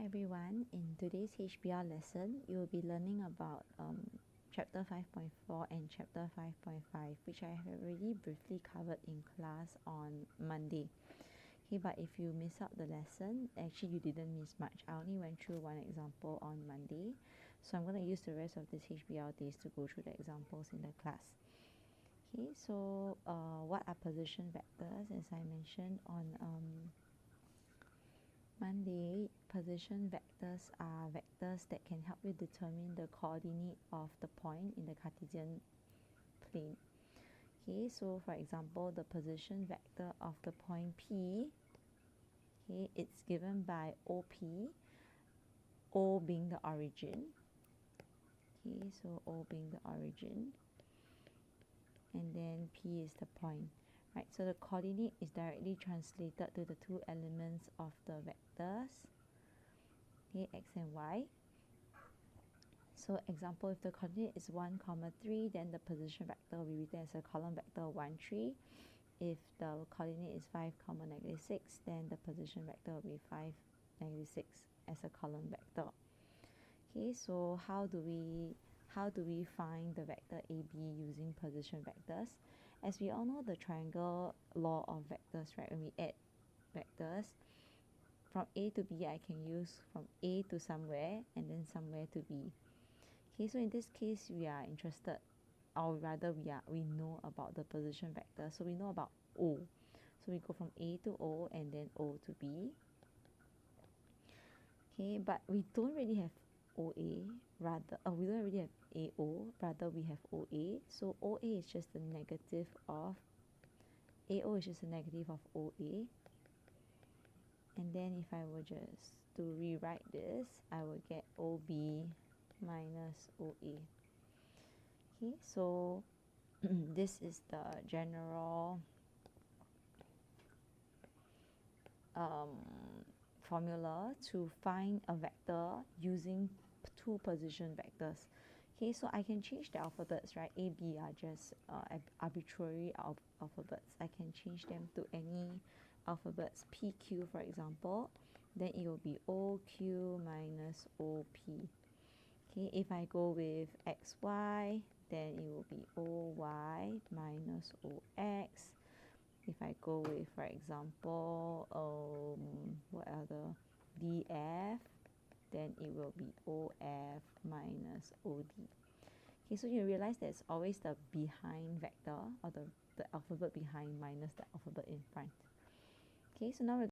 everyone, in today's HBR lesson, you will be learning about chapter 5.4 and chapter 5.5, which I have already briefly covered in class on Monday. Okay, but if you miss out the lesson, actually you didn't miss much. I only went through one example on Monday, so I'm going to use the rest of this HBR days to go through the examples in the class. Okay, so what are position vectors? As I mentioned on Monday, position vectors are vectors that can help you determine the coordinate of the point in the Cartesian plane. Okay, so for example, the position vector of the point P, okay, it's given by OP, O being the origin. Okay, so O being the origin, and then P is the point. Right, so the coordinate is directly translated to the two elements of the vectors, okay, x and y. So example, if the coordinate is 1, 3, then the position vector will be written as a column vector 1, 3. If the coordinate is 5, -6, then the position vector will be 5, -6 as a column vector. Okay, so how do we find the vector AB using position vectors? As we all know the triangle law of vectors, right? When we add vectors from A to B, I can use from A to somewhere and then somewhere to B. Okay, so in this case we are interested, or rather we know about the position vector, so we know about O. So we go from A to O and then O to B. Okay, but we don't really have OA, rather we don't really have AO, rather we have OA. So OA is just the negative of AO is just a negative of OA. And then if I were just to rewrite this, I will get OB minus OA. Okay, so this is the general formula to find a vector using two position vectors. Okay, so I can change the alphabets, right? A, B are just arbitrary alphabets. I can change them to any alphabets, P, Q for example. Then it will be O, Q minus O, P. Okay, if I go with X, Y, then it will be O, Y minus O, X. If I go with, for example, what other, DF, then it will be OF minus OD. Okay, so you realize there's always the behind vector, or the alphabet behind minus the alphabet in front. Okay, so now we're